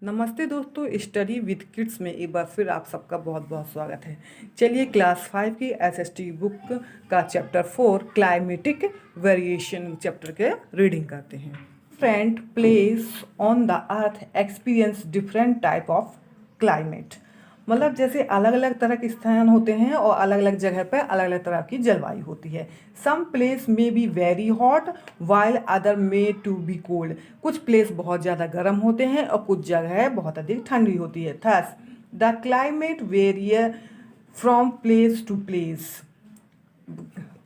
नमस्ते दोस्तों, study with kids में एक बार फिर आप सबका बहुत बहुत स्वागत है। चलिए क्लास 5 की एसएसटी बुक का चैप्टर 4 क्लाइमेटिक वेरिएशन चैप्टर के रीडिंग करते हैं। Different place on the earth experience different type of climate. मतलब जैसे अलग अलग तरह के स्थान होते हैं और अलग अलग जगह पर अलग अलग तरह की जलवायु होती है। सम प्लेस में be very hot while other may to be cold. कुछ प्लेस बहुत ज़्यादा गर्म होते हैं और कुछ जगह बहुत अधिक ठंडी होती है। Thus the climate varies from place to place.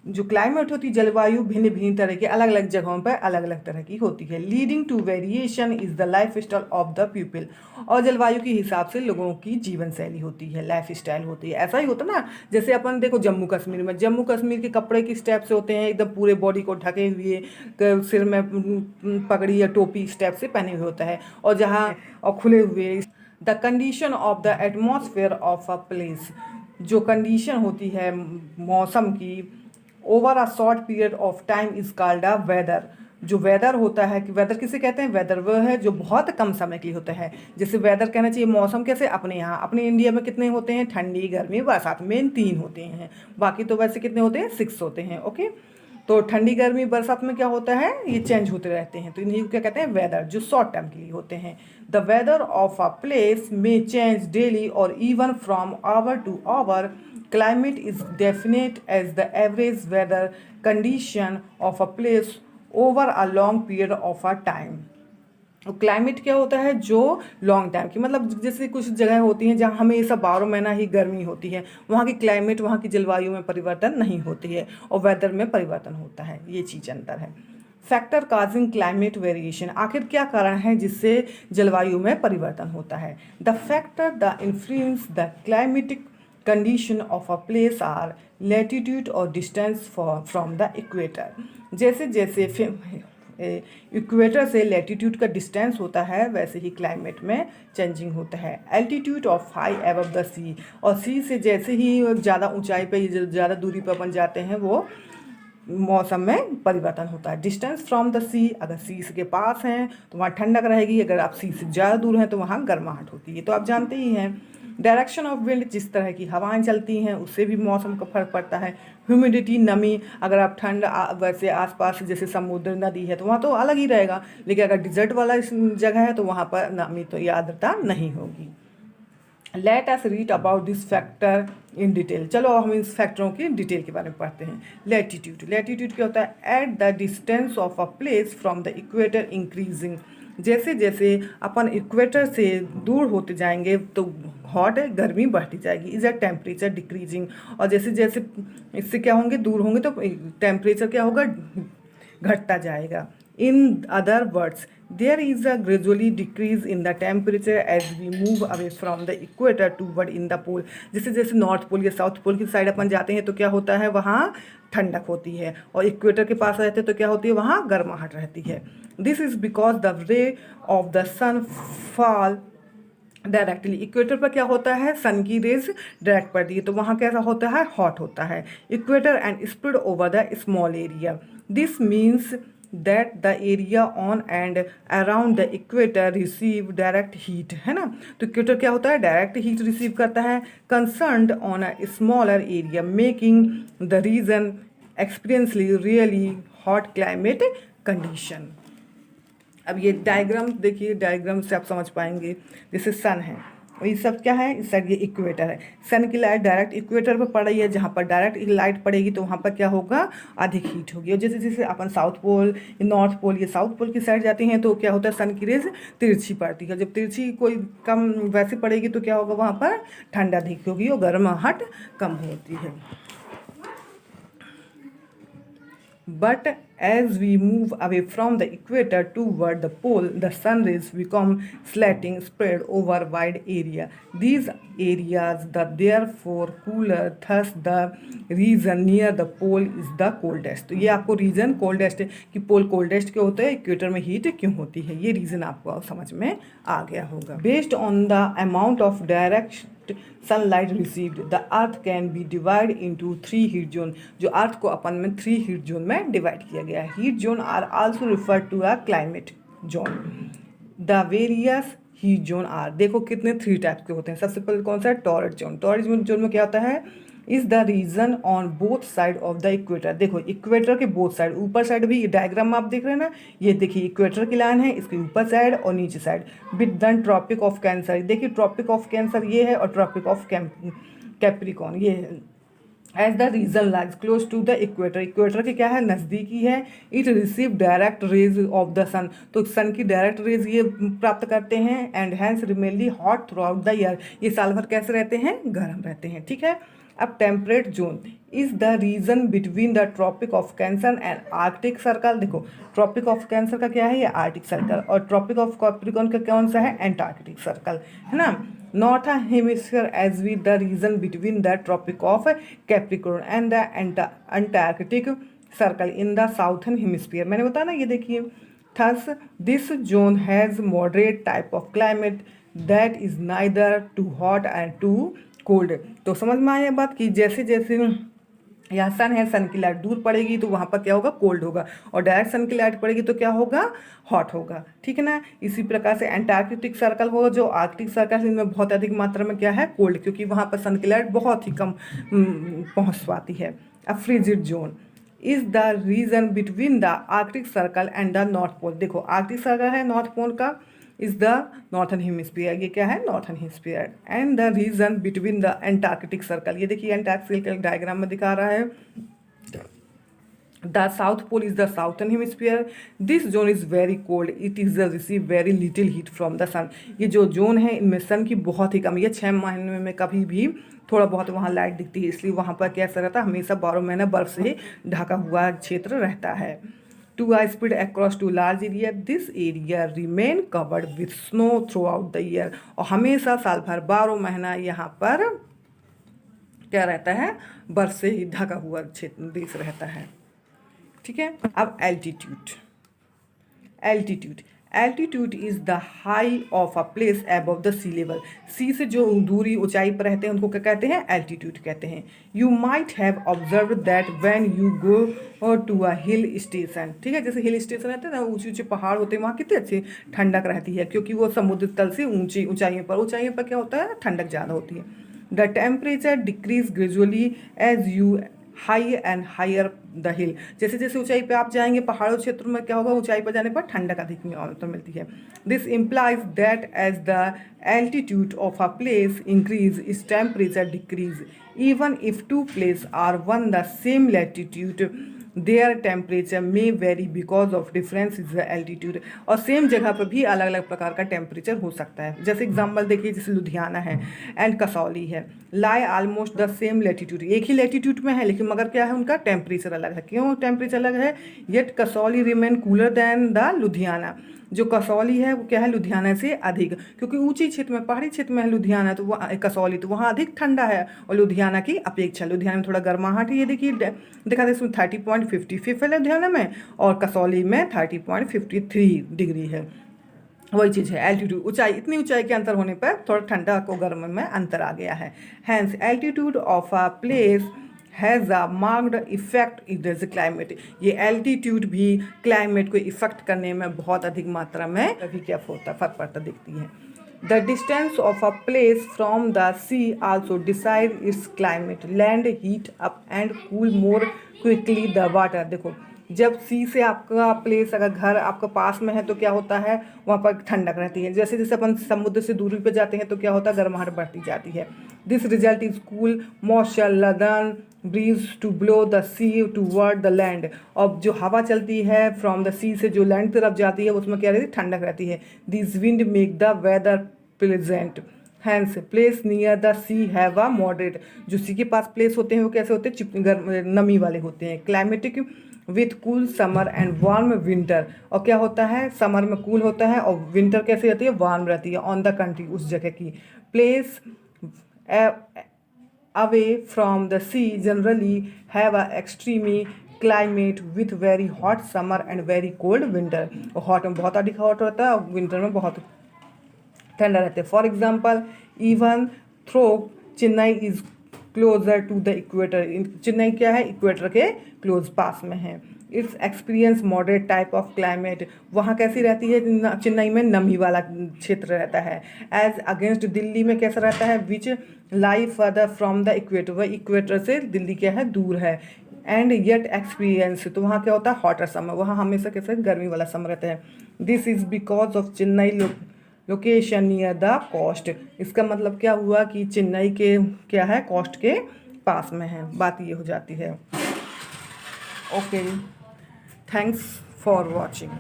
जो क्लाइमेट होती है, जलवायु भिन्न भिन्न तरह की अलग अलग जगहों पर अलग अलग तरह की होती है। Leading to variation is the lifestyle of the people. और जलवायु के हिसाब से लोगों की जीवन शैली होती है, लाइफ स्टाइल होती है। ऐसा ही होता ना, जैसे अपन देखो जम्मू कश्मीर के कपड़े किस टाइप से होते हैं, एकदम पूरे बॉडी को ढके हुए, सिर में पगड़ी या टोपी इस टाइप से पहने हुए होता है, और जहाँ और खुले हुए। The condition of the atmosphere of a place. जो कंडीशन होती है मौसम की over a short period of time is called a weather. जो वेदर होता है, कि वेदर किसे कहते हैं, वेदर वह है जो बहुत कम समय के लिए होता है। जैसे वेदर कहना चाहिए मौसम, कैसे अपने यहाँ अपने इंडिया में कितने होते हैं, ठंडी गर्मी बरसात, मेन 3 होते हैं। बाकी तो वैसे कितने होते हैं, 6 होते हैं। ओके, तो ठंडी गर्मी बरसात में क्या होता है, ये चेंज होते रहते हैं, तो इन्हीं को क्या कहते हैं, वेदर, जो शॉर्ट टर्म के लिए होते हैं। The weather of a place में चेंज डेली और even from hour to hour. Climate is definite as the average weather condition of a place over a long period of a time। और climate क्या होता है, जो long time की, मतलब जैसे कुछ जगह होती हैं जहाँ हमेशा 12 महीना ही गर्मी होती है, वहाँ की क्लाइमेट, वहाँ की जलवायु में परिवर्तन नहीं होती है और वेदर में परिवर्तन होता है। ये चीज़ अंतर है। Factor causing climate variation. आखिर क्या कारण है जिससे जलवायु में परिवर्तन होता है। The factor the influence the climatic condition of a place are latitude और डिस्टेंस फ्रॉम द इक्वेटर। जैसे जैसे इक्वेटर से लैटिट्यूड का डिस्टेंस होता है, वैसे ही क्लाइमेट में चेंजिंग होता है। Altitude of high above the sea. और सी से जैसे ही ज़्यादा ऊंचाई पे, ज़्यादा दूरी पर अपन जाते हैं, वो मौसम में परिवर्तन होता है। डिस्टेंस फ्रॉम द सी, अगर सी के पास हैं तो वहाँ ठंडक रहेगी, अगर आप सी से ज़्यादा दूर हैं तो वहाँ गर्माहट होती है, तो आप जानते ही हैं। डायरेक्शन ऑफ विंड, जिस तरह की हवाएं चलती हैं उससे भी मौसम का फर्क पड़ता है। ह्यूमिडिटी, नमी, अगर आप ठंड वैसे आसपास जैसे समुद्र नदी है तो वहाँ तो अलग ही रहेगा, लेकिन अगर डिजर्ट वाला जगह है तो वहाँ पर नमी तो या आर्द्रता नहीं होगी। Let us read about this factor in detail. चलो हम इस फैक्टरों की डिटेल के बारे में पढ़ते हैं। लैटिट्यूड क्या होता है, at the distance of a place from the equator increasing. जैसे जैसे अपन इक्वेटर से दूर होते जाएंगे तो हॉट गर्मी बढ़ती जाएगी, इज अ टेम्परेचर डिक्रीजिंग। और जैसे जैसे इससे क्या होंगे, दूर होंगे तो टेम्परेचर क्या होगा, घटता जाएगा। In other words, there is a gradually decrease in the temperature as we move away from the equator toward in the pole। जैसे जैसे नॉर्थ पोल या साउथ पोल की साइड अपन जाते हैं तो क्या होता है, वहाँ ठंडक होती है, और इक्वेटर के पास रहते हैं तो क्या होती है, वहाँ गर्माहट रहती है। This is because the ray of the sun fall directly. Equator पर क्या होता है, सन की रेज डायरेक्ट पड़ती है, तो वहाँ कैसा होता है, हॉट होता है। Equator and spread over the small area. This means that the area on and around the equator receive direct heat, है ना। तो इक्वेटर क्या होता है, डायरेक्ट हीट रिसीव करता है, concerned on a smaller area, making the region experiencely really hot climate condition. अब ये डायग्राम देखिए, डायग्राम से आप समझ पाएंगे। जैसे सन है, और ये सब क्या है, इस साइड ये इक्वेटर है। सन की लाइट डायरेक्ट इक्वेटर पर पड़ रही है, जहाँ पर डायरेक्ट लाइट पड़ेगी तो वहाँ पर क्या होगा, अधिक हीट होगी। और जैसे जैसे अपन साउथ पोल, नॉर्थ पोल, ये साउथ पोल की साइड जाते हैं तो क्या होता है, सन की रेज तिरछी पड़ती है। जब तिरछी कोई कम वैसे पड़ेगी तो क्या होगा, वहाँ पर ठंड अधिक होगी और गर्माहट कम होती है। But as we move away from the equator toward the pole, the sun rays become slanting, spread over wide area. These areas are therefore cooler, thus the region near the pole is the coldest। तो ये आपको reason coldest है कि पोल coldest क्यों होता है, equator में heat क्यों होती है, ये रीजन आपको समझ में आ गया होगा। Based on the amount of direct sunlight received, the earth can be divide into 3 heat zone. जो अर्थ को अपन में 3 हीट जोन में डिवाइड किया गया है। Heat zone are also referred to a climate zone. The various heat zone are. देखो कितने 3 types के होते हैं। सबसे पहले कौन सा है, टॉरड जोन। टॉरड जोन में क्या होता है, is the region on both side of the equator. देखो इक्वेटर के बोथ साइड, ऊपर साइड भी डायग्राम आप देख रहे हैं ना, ये देखिए इक्वेटर की लाइन है, इसके ऊपर साइड और नीचे side with the tropic of Cancer. देखिए ट्रॉपिक ऑफ कैंसर ये है और ट्रॉपिक ऑफ कैप्रिकॉन ये है। As the region lies close to the equator, equator के क्या है, नज़दीकी है। It receive direct rays of the sun, तो सन की डायरेक्ट रेज ये प्राप्त करते हैं। And hence remains hot through the year, ये साल भर कैसे रहते हैं, गर्म रहते हैं। ठीक है। अब temperate zone is the region between the tropic of Cancer and Arctic circle. देखो ट्रॉपिक ऑफ कैंसर का क्या है, ये आर्कटिक सर्कल, और ट्रॉपिक ऑफ कैप्रिकॉर्न का कौन सा है, एंटार्कटिक सर्कल, है ना। Northern hemisphere as we the region between the tropic of Capricorn and the Antarctic circle in the southern hemisphere. मैंने बताया ना, ये देखिए। Thus this zone has moderate type of climate that is neither too hot and too cold. तो समझ में आया बात कि जैसे जैसे यहाँ सन है, सन की लाइट दूर पड़ेगी तो वहाँ पर क्या होगा, कोल्ड होगा, और डायरेक्ट सन की लाइट पड़ेगी तो क्या होगा, हॉट होगा। ठीक है ना। इसी प्रकार से एंटार्कटिक सर्कल होगा, जो आर्कटिक सर्कल है, इनमें बहुत अधिक मात्रा में क्या है, कोल्ड, क्योंकि वहाँ पर सन की लाइट बहुत ही कम पहुँच पाती है। अब frigid zone is the region between the Arctic circle and the north pole. देखो आर्कटिक सर्कल है नॉर्थ पोल का, इज द नॉर्थन हेमिस्फीयर, ये क्या है, northern hemisphere. And the region between the Antarctic circle, ये देखिए एंटार्कटिक सर्कल डायग्राम में दिखा रहा है। The south pole is the southern hemisphere. This zone is very cold, it is receive very little heat from the सन। ये जो zone है इनमें सन की बहुत ही कम, ये 6 महीने में कभी भी थोड़ा बहुत वहाँ लाइट दिखती है, इसलिए वहाँ पर कैसा रहता है, हमेशा 12 महीने बर्फ से ढका हुआ क्षेत्र रहता है। To a spread across to large area, this area remain covered with snow throughout the year। और हमेशा साल भर 12 महीना यहाँ पर क्या रहता है, बर्फ से ही ढका हुआ क्षेत्र देश रहता है। ठीक है। अब altitude. Altitude is the high of a place above the sea level. Sea से जो दूरी ऊंचाई पर रहते हैं उनको क्या कहते हैं, एल्टीट्यूड कहते हैं। You might have observe that when you go to a hill station. ठीक है, जैसे हिल स्टेशन रहते हैं ना, ऊंचे ऊंचे पहाड़ होते हैं, वहाँ कितनी अच्छी ठंडक रहती है, क्योंकि वो समुद्र तल से ऊंची ऊंचाइयों पर क्या होता है, ठंडक ज़्यादा होती है। The temperature decreases gradually as you high and higher the hill. जैसे जैसे ऊंचाई पे आप जाएंगे पहाड़ों क्षेत्र में क्या होगा, ऊंचाई पर जाने पर ठंडक अधिक मिलती है। This implies that as the altitude of a place increase is temperature decrease. Even if two place are one the same latitude their temperature may vary because of difference is the altitude. और same जगह पर भी अलग अलग प्रकार का temperature हो सकता है। जैसे एग्जांपल देखिए, जैसे लुधियाना है एंड कसौली है, लाई ऑलमोस्ट द सेम लैटिट्यूड, एक ही लैटिट्यूड में है, लेकिन मगर क्या है, उनका टेम्परेचर अलग है। क्यों टेम्परेचर अलग है, yet Kasauli remain cooler than the Ludhiana. जो कसौली है वो क्या है, लुधियाना से अधिक, क्योंकि ऊंची क्षेत्र में, पहाड़ी क्षेत्र में है लुधियाना, तो वह कसौली तो वहाँ अधिक ठंडा है, और लुधियाना की अपेक्षा लुधियाना में थोड़ा गर्माहट है। ये देखिए देखा था इसमें 30.55 है लुधियाना में, और कसौली में 30.53 डिग्री है। वही चीज़ है एल्टीट्यूड, ऊंचाई, इतनी ऊंचाई के अंतर होने पर थोड़ा ठंडा को गर्म में अंतर आ गया है। Hence altitude of a place has a marked effect in the climate. ये एल्टीट्यूड भी क्लाइमेट को इफेक्ट करने में बहुत अधिक मात्रा में कभी क्या होता, फर्क पड़ता दिखती है। The distance of a place from the sea also decide its climate. Land heat up and cool more quickly the water. देखो जब सी से आपका प्लेस, अगर घर आपका पास में है तो क्या होता है, वहाँ पर ठंडक रहती है। जैसे जैसे अपन समुद्र से दूरी पर जाते हैं तो क्या होता है, गर्माहट बढ़ती जाती है। This result is cool moisture laden breeze to blow the sea toward the land. और जो हवा चलती है फ्रॉम द सी से जो लैंड तरफ जाती है उसमें क्या रहती है, ठंडक रहती है। This wind make the weather pleasant. Hence place near the sea have a moderate. जो सी के पास प्लेस होते हैं वो कैसे होते हैं, नमी वाले होते हैं। Climatic with cool summer and warm winter. और क्या होता है, समर में कूल होता है और विंटर कैसे रहती है, वार्म रहती है। ऑन द कंट्री, उस जगह की। Place away from the sea generally have a extreme climate with very hot summer and very cold winter. Hot में बहुत अधिक हॉट होता है और विंटर में बहुत ठंडा रहता है। For example even though Chennai is closer to the equator. Chennai क्या है, इक्वेटर के क्लोज पास में है। Its experience moderate type of climate, वहाँ कैसी रहती है, चेन्नई में नमी वाला क्षेत्र रहता है। एज अगेंस्ट दिल्ली में कैसा रहता है, विच लाई फर्दर फ्रॉम द इक्वेटर, वह इक्वेटर से दिल्ली क्या है, दूर है। एंड येट एक्सपीरियंस, तो वहाँ क्या होता है, हॉटर समर, वहाँ हमेशा कैसे गर्मी वाला समर रहता है। This is because of Chennai location near the coast, इसका मतलब क्या हुआ कि चेन्नई के क्या है, कोस्ट के पास में है, बात ये हो जाती है। Okay, thanks for watching.